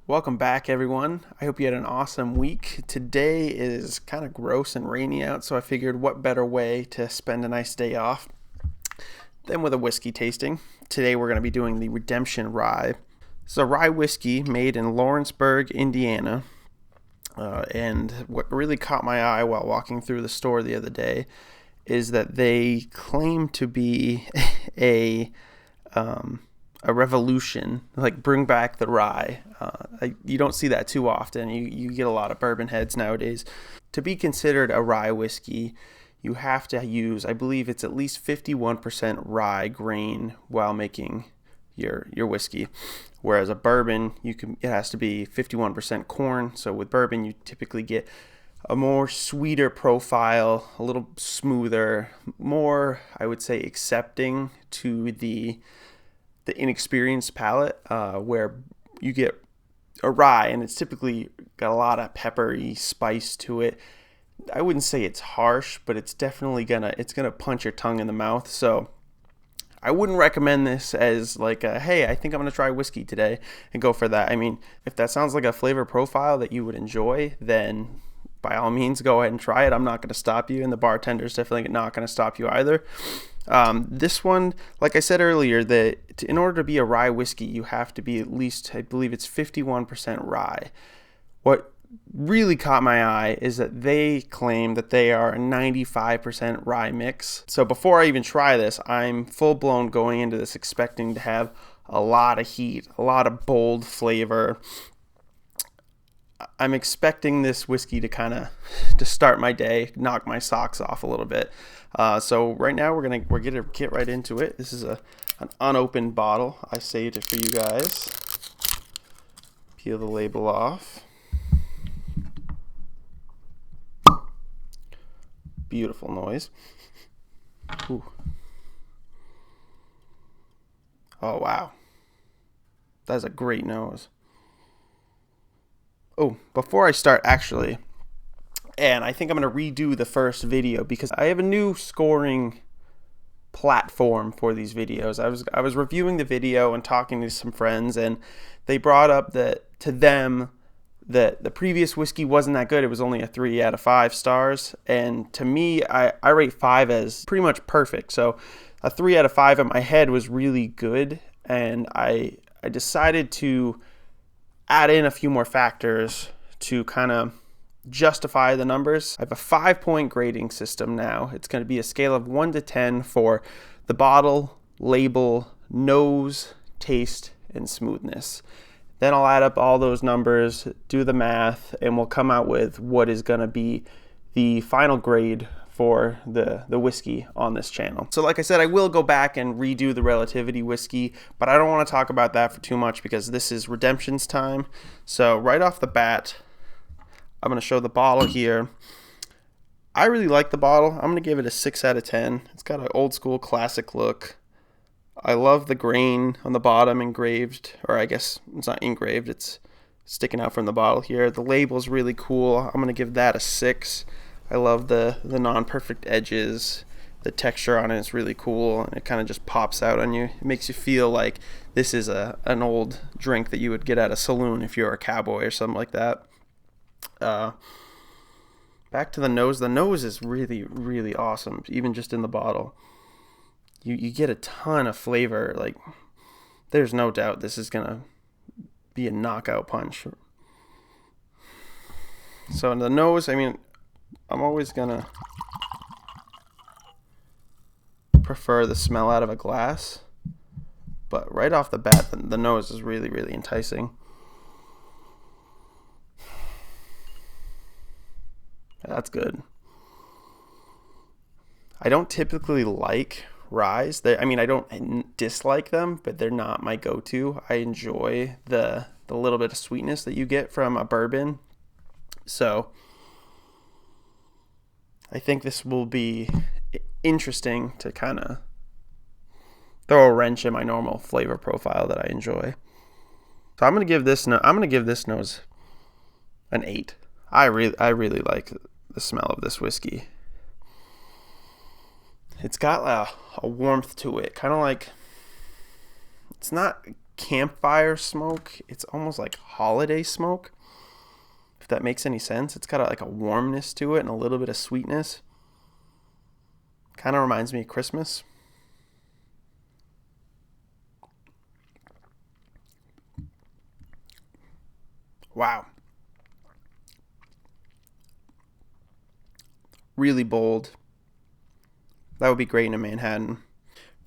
Welcome back, everyone. I hope you had an awesome week. Today is kind of gross and rainy out, so I figured what better way to spend a nice day off than with a whiskey tasting. Today we're going to be doing the Redemption Rye. It's a rye whiskey made in Lawrenceburg, Indiana. And what really caught my eye while walking through the store the other day is that they claim to be a revolution, like bring back the rye. You don't see that too often. You get a lot of bourbon heads nowadays. To be considered a rye whiskey, you have to use, I believe it's at least 51% rye grain while making your whiskey. Whereas a bourbon, it has to be 51% corn. So with bourbon, you typically get a more sweeter profile, a little smoother, more, I would say, accepting to the inexperienced palate, where you get a rye and it's typically got a lot of peppery spice to it. I wouldn't say it's harsh, but it's definitely gonna punch your tongue in the mouth. So I wouldn't recommend this as like hey, I think I'm gonna try whiskey today and go for that. I mean, if that sounds like a flavor profile that you would enjoy, then by all means go ahead and try it. I'm not going to stop you, and the bartender's definitely not going to stop you either. This one, like I said earlier, that in order to be a rye whiskey, you have to be at least, I believe it's 51% rye. What really caught my eye is that they claim that they are a 95% rye mix. So before I even try this, I'm full blown going into this expecting to have a lot of heat, a lot of bold flavor. I'm expecting this whiskey to start my day, knock my socks off a little bit. So right now we're gonna get right into it. This is an unopened bottle. I saved it for you guys. Peel the label off. Beautiful noise. Ooh. Oh wow, that's a great nose. Oh, before I start, actually, and I think I'm going to redo the first video because I have a new scoring platform for these videos. I was reviewing the video and talking to some friends, and they brought up that to them that the previous whiskey wasn't that good. It was only a 3 out of 5 stars, and to me, I rate 5 as pretty much perfect. So a 3 out of 5 in my head was really good, and I decided to add in a few more factors to kind of justify the numbers. I have a 5-point grading system now. It's going to be a scale of 1 to 10 for the bottle, label, nose, taste, and smoothness. Then I'll add up all those numbers, do the math, and we'll come out with what is going to be the final grade for the whiskey on this channel. So like I said, I will go back and redo the relativity whiskey, but I don't want to talk about that for too much because this is Redemption's time. So right off the bat, I'm going to show the bottle here. I really like the bottle. I'm going to give it a 6 out of 10. It's got an old school classic look. I love the grain on the bottom engraved, or I guess it's not engraved, it's sticking out from the bottle here. The label's really cool. I'm going to give that a 6. I love the non-perfect edges. The texture on it is really cool, and it kind of just pops out on you. It makes you feel like this is an old drink that you would get at a saloon if you're a cowboy or something like that. Back to the nose. The nose is really, really awesome, even just in the bottle. You get a ton of flavor. Like, there's no doubt this is going to be a knockout punch. So in the nose, I mean, I'm always gonna prefer the smell out of a glass, but right off the bat, the nose is really, really enticing. That's good. I don't typically like ryes. I don't dislike them, but they're not my go-to. I enjoy the little bit of sweetness that you get from a bourbon. So I think this will be interesting to kind of throw a wrench in my normal flavor profile that I enjoy. So I'm gonna give this nose an 8. I really like the smell of this whiskey. It's got a warmth to it, kind of like, it's not campfire smoke. It's almost like holiday smoke, if that makes any sense. It's got like a warmness to it and a little bit of sweetness. Kind of reminds me of Christmas. Wow. Really bold. That would be great in a Manhattan.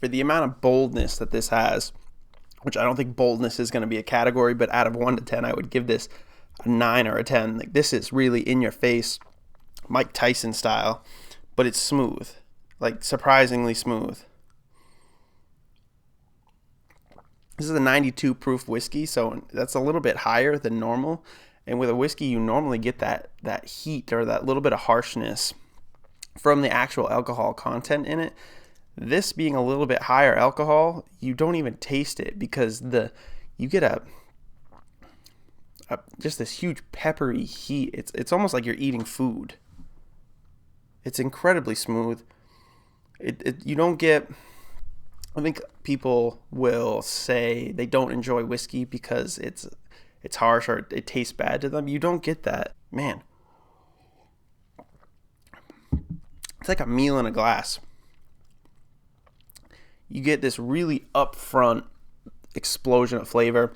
For the amount of boldness that this has, which I don't think boldness is going to be a category, but out of 1 to 10, I would give this a 9 or a 10. Like, this is really in your face, Mike Tyson style, but it's smooth, like surprisingly smooth. This is a 92 proof whiskey, so that's a little bit higher than normal. And with a whiskey, you normally get that heat or that little bit of harshness from the actual alcohol content in it. This being a little bit higher alcohol, you don't even taste it because you get a just this huge peppery heat. It's almost like you're eating food. It's incredibly smooth. You don't get. I think people will say they don't enjoy whiskey because it's harsh or it tastes bad to them. You don't get that, man. It's like a meal in a glass. You get this really upfront explosion of flavor,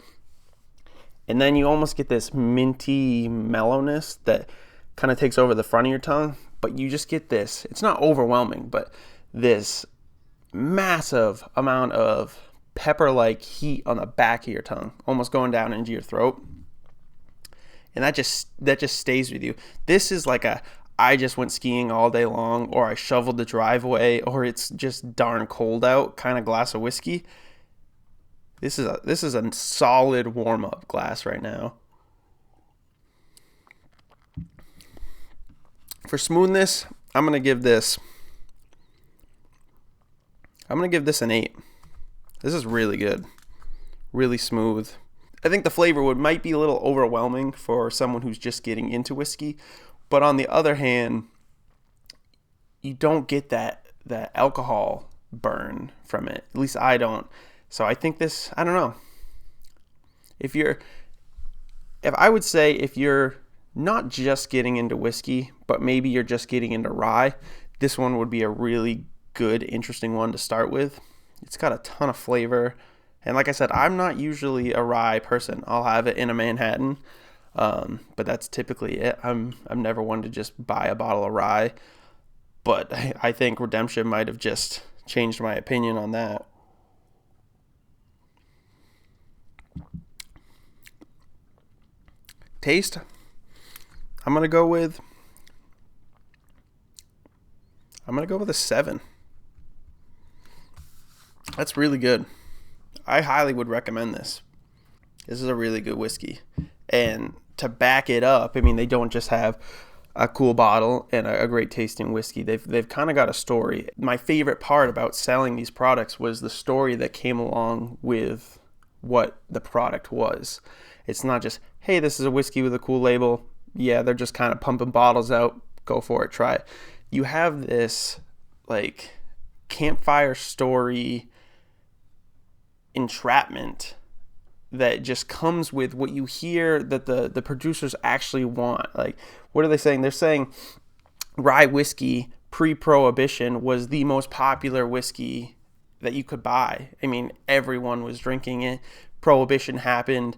and then you almost get this minty mellowness that kind of takes over the front of your tongue, but you just get this. It's not overwhelming, but this massive amount of pepper-like heat on the back of your tongue, almost going down into your throat, and that just stays with you. This is like I just went skiing all day long, or I shoveled the driveway, or it's just darn cold out kind of glass of whiskey. This is a solid warm-up glass right now. For smoothness, I'm gonna give this an 8. This is really good, really smooth. I think the flavor might be a little overwhelming for someone who's just getting into whiskey, but on the other hand, you don't get that alcohol burn from it. At least I don't. So I think this, I don't know. If I would say if you're not just getting into whiskey, but maybe you're just getting into rye, this one would be a really good, interesting one to start with. It's got a ton of flavor. And like I said, I'm not usually a rye person. I'll have it in a Manhattan. But that's typically it. I'm never one to just buy a bottle of rye. But I think Redemption might have just changed my opinion on that. Taste, I'm gonna go with a 7. That's really good. I highly would recommend this. This is a really good whiskey. And to back it up, I mean, they don't just have a cool bottle and a great tasting whiskey. They've kind of got a story. My favorite part about selling these products was the story that came along with what the product was. It's not just, hey, this is a whiskey with a cool label. Yeah, they're just kind of pumping bottles out. Go for it, try it. You have this like campfire story entrapment that just comes with what you hear that the producers actually want. Like, what are they saying? They're saying rye whiskey pre-prohibition was the most popular whiskey that you could buy. I mean, everyone was drinking it. Prohibition happened.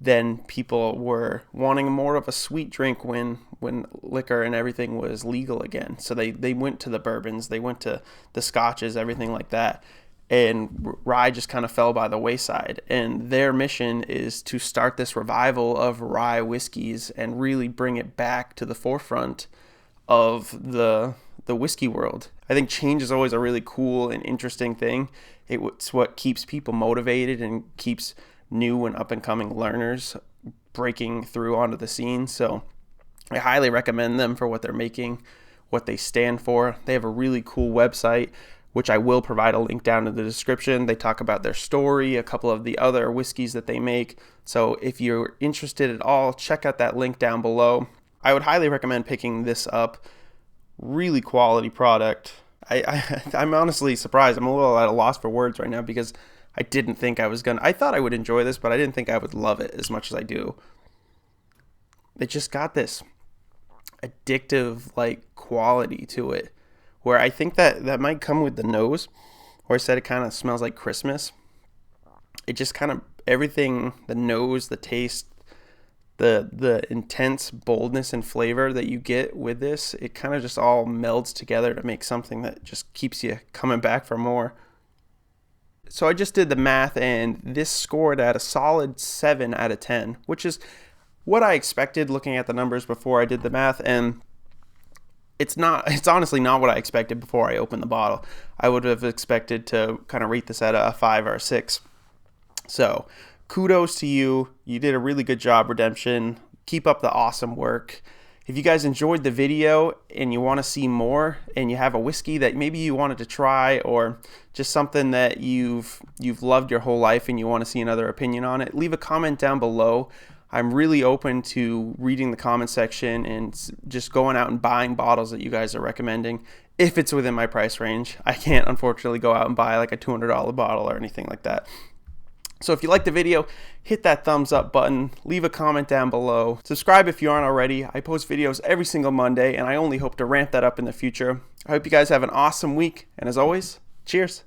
Then people were wanting more of a sweet drink when liquor and everything was legal again. So they went to the bourbons, they went to the scotches, everything like that. And rye just kind of fell by the wayside. And their mission is to start this revival of rye whiskeys and really bring it back to the forefront of the whiskey world. I think change is always a really cool and interesting thing. It's what keeps people motivated and keeps new and up-and-coming learners breaking through onto the scene. So I highly recommend them for what they're making, what they stand for. They have a really cool website, which I will provide a link down in the description. They talk about their story, a couple of the other whiskeys that they make. So if you're interested at all, check out that link down below. I would highly recommend picking this up. Really quality product. I'm honestly surprised. I'm a little at a loss for words right now because I didn't think I was gonna. I thought I would enjoy this, but I didn't think I would love it as much as I do. It just got this addictive like quality to it, where I think that might come with the nose, where I said it kind of smells like Christmas. It just kind of everything, the nose, the taste, the intense boldness and flavor that you get with this, it kind of just all melds together to make something that just keeps you coming back for more. So I just did the math, and this scored at a solid 7 out of 10, which is what I expected looking at the numbers before I did the math. And it's honestly not what I expected before I opened the bottle. I would have expected to kind of rate this at a 5 or a 6. So kudos to you. You did a really good job, Redemption. Keep up the awesome work. If you guys enjoyed the video and you want to see more, and you have a whiskey that maybe you wanted to try, or just something that you've loved your whole life and you want to see another opinion on it, leave a comment down below. I'm really open to reading the comment section and just going out and buying bottles that you guys are recommending if it's within my price range. I can't unfortunately go out and buy like a $200 bottle or anything like that. So if you liked the video, hit that thumbs up button, leave a comment down below, subscribe if you aren't already. I post videos every single Monday, and I only hope to ramp that up in the future. I hope you guys have an awesome week, and as always, cheers.